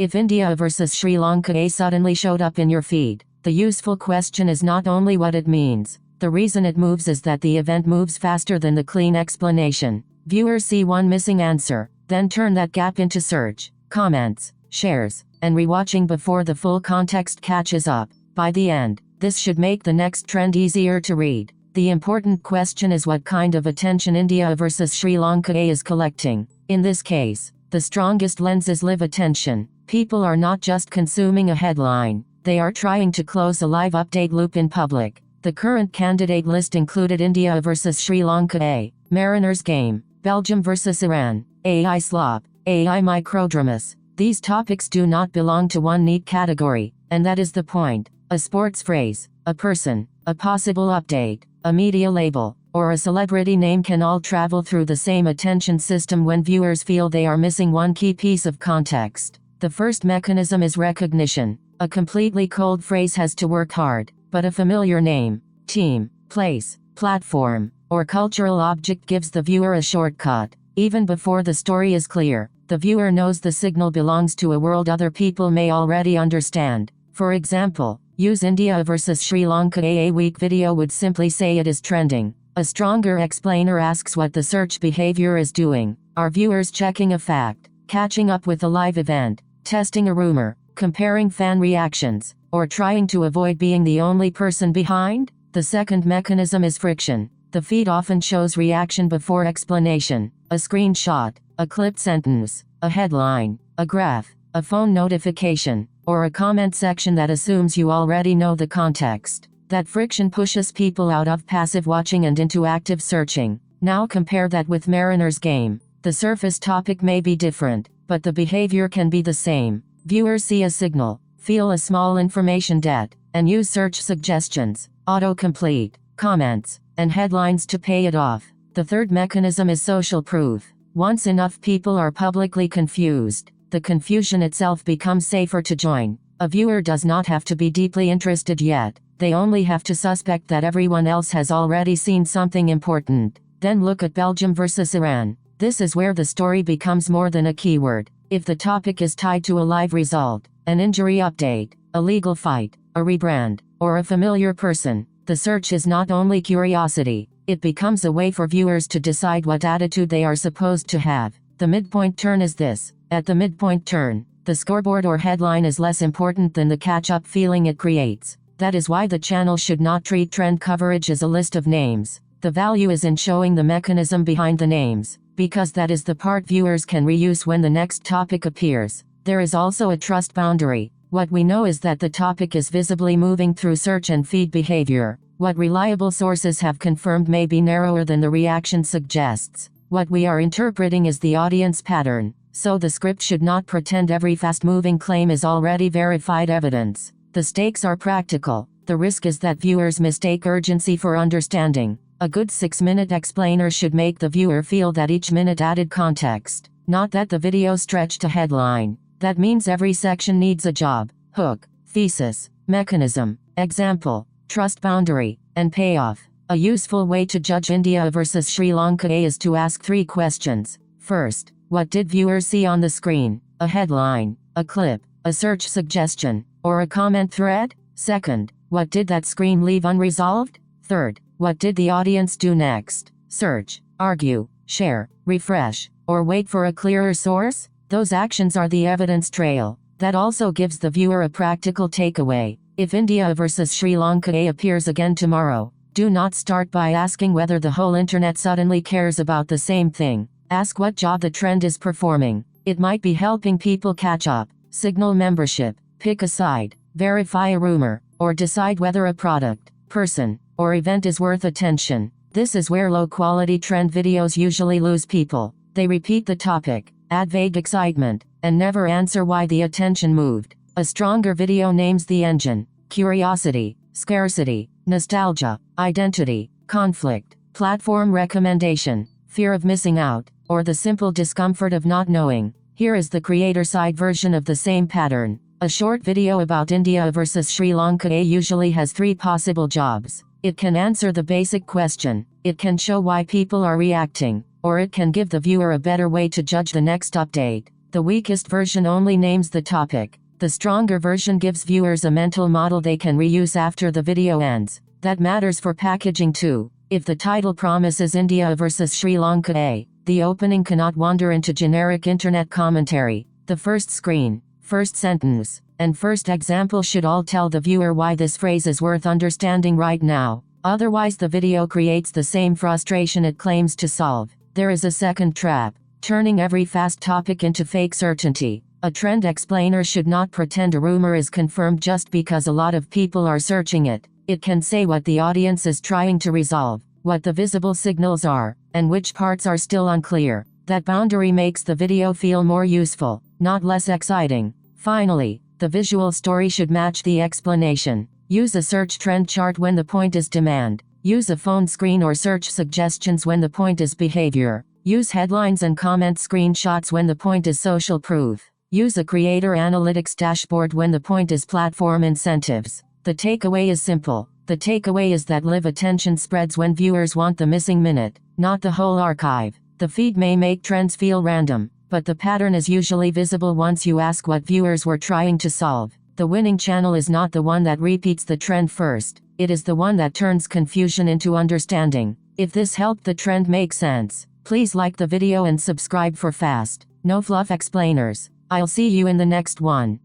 If India vs Sri Lanka suddenly showed up in your feed, the useful question is not only what it means. The reason it moves is that the event moves faster than the clean explanation. Viewers see one missing answer, then turn that gap into search, comments, shares, and rewatching before the full context catches up. By the end, this should make the next trend easier to read. The important question is what kind of attention India vs Sri Lanka is collecting. In this case, the strongest lens is live attention. People are not just consuming a headline, they are trying to close a live update loop in public. The current candidate list included India vs Sri Lanka, Mariners game, Belgium vs Iran, AI slop, AI microdramas. These topics do not belong to one neat category, and that is the point. A sports phrase, a person, a possible update, a media label, or a celebrity name can all travel through the same attention system when viewers feel they are missing one key piece of context. The first mechanism is recognition. A completely cold phrase has to work hard, but a familiar name, team, place, platform, or cultural object gives the viewer a shortcut. Even before the story is clear, the viewer knows the signal belongs to a world other people may already understand. For example, use India vs Sri Lanka a week video would simply say it is trending. A stronger explainer asks what the search behavior is doing. Are viewers checking a fact, catching up with a live event, testing a rumor, comparing fan reactions, or trying to avoid being the only person behind? The second mechanism is friction. The feed often shows reaction before explanation. A screenshot, a clipped sentence, a headline, a graph, a phone notification, or a comment section that assumes you already know the context. That friction pushes people out of passive watching and into active searching. Now compare that with Mariners game. The surface topic may be different, but the behavior can be the same. Viewers see a signal, feel a small information debt, and use search suggestions, autocomplete, comments, and headlines to pay it off. The third mechanism is social proof. Once enough people are publicly confused, the confusion itself becomes safer to join. A viewer does not have to be deeply interested yet, they only have to suspect that everyone else has already seen something important. Then look at Belgium vs Iran. This is where the story becomes more than a keyword. If the topic is tied to a live result, an injury update, a legal fight, a rebrand, or a familiar person, the search is not only curiosity, it becomes a way for viewers to decide what attitude they are supposed to have. The midpoint turn is this. At the midpoint turn, the scoreboard or headline is less important than the catch-up feeling it creates. That is why the channel should not treat trend coverage as a list of names. The value is in showing the mechanism behind the names, because that is the part viewers can reuse when the next topic appears. There is also a trust boundary. What we know is that the topic is visibly moving through search and feed behavior. What reliable sources have confirmed may be narrower than the reaction suggests. What we are interpreting is the audience pattern, so the script should not pretend every fast-moving claim is already verified evidence. The stakes are practical. The risk is that viewers mistake urgency for understanding. A good 6-minute explainer should make the viewer feel that each minute added context, not that the video stretched a headline. That means every section needs a job, hook, thesis, mechanism, example, trust boundary, and payoff. A useful way to judge India vs Sri Lanka is to ask 3 questions. First, what did viewers see on the screen? A headline, a clip, a search suggestion, or a comment thread? Second, what did that screen leave unresolved? Third, what did the audience do next? Search, argue, share, refresh, or wait for a clearer source? Those actions are the evidence trail. That also gives the viewer a practical takeaway. If India vs Sri Lanka appears again tomorrow, do not start by asking whether the whole internet suddenly cares about the same thing. Ask what job the trend is performing. It might be helping people catch up, signal membership, pick a side, verify a rumor, or decide whether a product, person, or event is worth attention. This is where low-quality trend videos usually lose people. They repeat the topic, add vague excitement, and never answer why the attention moved. A stronger video names the engine: curiosity, scarcity, nostalgia, identity, conflict, platform recommendation, fear of missing out, or the simple discomfort of not knowing. Here is the creator-side version of the same pattern. A short video about India vs Sri Lanka usually has 3 possible jobs. It can answer the basic question, it can show why people are reacting, or it can give the viewer a better way to judge the next update. The weakest version only names the topic. The stronger version gives viewers a mental model they can reuse after the video ends. That matters for packaging too. If the title promises India versus Sri Lanka A, the opening cannot wander into generic internet commentary. The first screen, first sentence, and first example should all tell the viewer why this phrase is worth understanding right now. Otherwise the video creates the same frustration it claims to solve. There is a second trap, turning every fast topic into fake certainty. A trend explainer should not pretend a rumor is confirmed just because a lot of people are searching it. It can say what the audience is trying to resolve, what the visible signals are, and which parts are still unclear. That boundary makes the video feel more useful, not less exciting. Finally, the visual story should match the explanation. Use a search trend chart when the point is demand. Use a phone screen or search suggestions when the point is behavior. Use headlines and comment screenshots when the point is social proof. Use a creator analytics dashboard when the point is platform incentives. The takeaway is simple. The takeaway is that live attention spreads when viewers want the missing minute, not the whole archive. The feed may make trends feel random, but the pattern is usually visible once you ask what viewers were trying to solve. The winning channel is not the one that repeats the trend first. It is the one that turns confusion into understanding. If this helped the trend make sense, please like the video and subscribe for fast, no fluff explainers. I'll see you in the next one.